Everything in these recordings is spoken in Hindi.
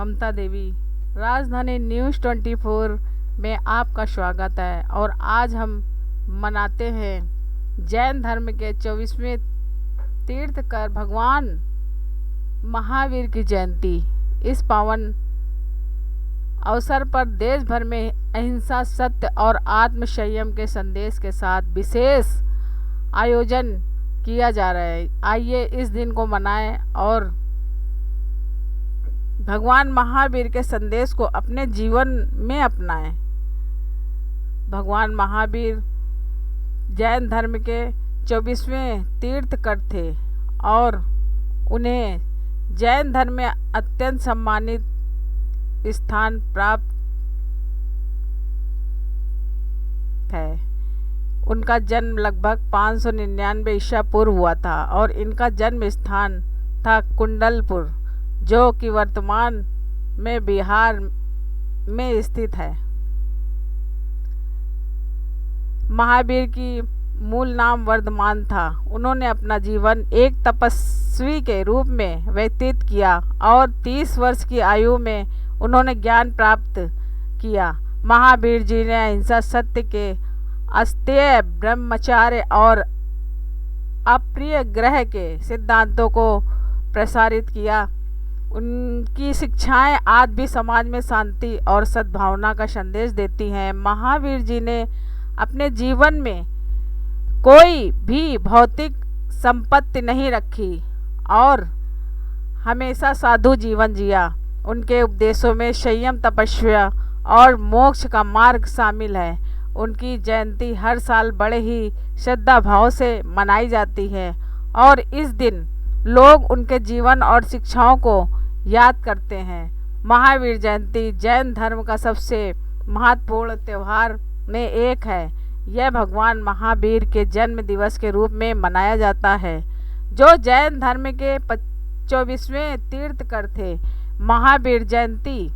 ममता देवी। राजधानी न्यूज़ 24 में आपका स्वागत है। और आज हम मनाते हैं जैन धर्म के 24वें तीर्थकर भगवान महावीर की जयंती। इस पावन अवसर पर देश भर में अहिंसा, सत्य और आत्म संयम के संदेश के साथ विशेष आयोजन किया जा रहा है। आइए इस दिन को मनाएं और भगवान महावीर के संदेश को अपने जीवन में अपनाएं। भगवान महावीर जैन धर्म के 24वें तीर्थकर थे और उन्हें जैन धर्म में अत्यंत सम्मानित स्थान प्राप्त है। उनका जन्म लगभग 599 ईसा पूर्व हुआ था और इनका जन्म स्थान था कुंडलपुर, जो कि वर्तमान में बिहार में स्थित है। महावीर की मूल नाम वर्धमान था। उन्होंने अपना जीवन एक तपस्वी के रूप में व्यतीत किया और 30 वर्ष की आयु में उन्होंने ज्ञान प्राप्त किया। महावीर जी ने अहिंसा, सत्य के अस्तेय, ब्रह्मचर्य और अप्रिय ग्रह के सिद्धांतों को प्रसारित किया। उनकी शिक्षाएं आज भी समाज में शांति और सद्भावना का संदेश देती हैं। महावीर जी ने अपने जीवन में कोई भी भौतिक संपत्ति नहीं रखी और हमेशा साधु जीवन जिया। उनके उपदेशों में संयम, तपस्या और मोक्ष का मार्ग शामिल है। उनकी जयंती हर साल बड़े ही श्रद्धा भाव से मनाई जाती है और इस दिन लोग उनके जीवन और शिक्षाओं को याद करते हैं। महावीर जयंती जैन धर्म का सबसे महत्वपूर्ण त्यौहार में एक है। यह भगवान महावीर के जन्म दिवस के रूप में मनाया जाता है, जो जैन धर्म के 24वें तीर्थकर थे। महावीर जयंती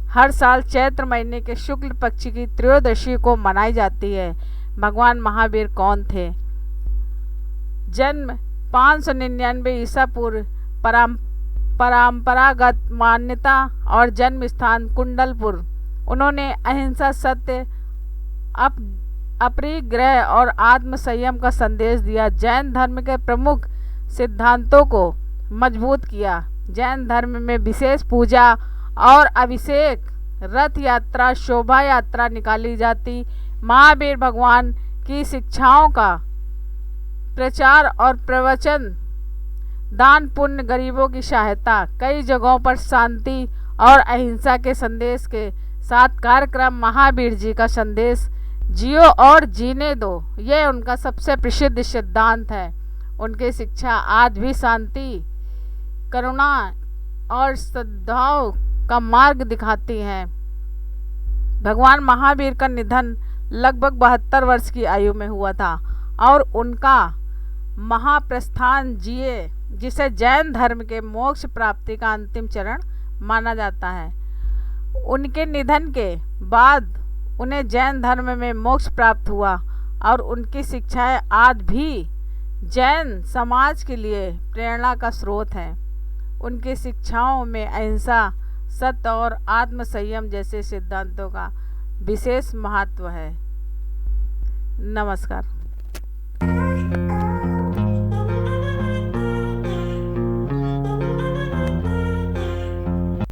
हर साल चैत्र महीने के शुक्ल पक्ष की त्रयोदशी को मनाई जाती है। भगवान महावीर कौन थे? जन्म 599 ईसा पूर्व, परंपरागत मान्यता और जन्म स्थान कुंडलपुर। उन्होंने अहिंसा, सत्य, अप्रिय ग्रह और आत्म संयम का संदेश दिया। जैन धर्म के प्रमुख सिद्धांतों को मजबूत किया। जैन धर्म में विशेष पूजा और अभिषेक, रथ यात्रा, शोभा यात्रा निकाली जाती। महावीर भगवान की शिक्षाओं का प्रचार और प्रवचन, दान पुण्य, गरीबों की सहायता, कई जगहों पर शांति और अहिंसा के संदेश के साथ कार्यक्रम। महावीर जी का संदेश जियो और जीने दो, यह उनका सबसे प्रसिद्ध सिद्धांत है। उनकी शिक्षा आज भी शांति, करुणा और सद्भाव का मार्ग दिखाती हैं। भगवान महावीर का निधन लगभग 72 वर्ष की आयु में हुआ था और उनका महाप्रस्थान जिए, जिसे जैन धर्म के मोक्ष प्राप्ति का अंतिम चरण माना जाता है। उनके निधन के बाद उन्हें जैन धर्म में मोक्ष प्राप्त हुआ और उनकी शिक्षाएं आज भी जैन समाज के लिए प्रेरणा का स्रोत हैं। उनकी शिक्षाओं में अहिंसा, सत्य और आत्म संयम जैसे सिद्धांतों का विशेष महत्व है। नमस्कार।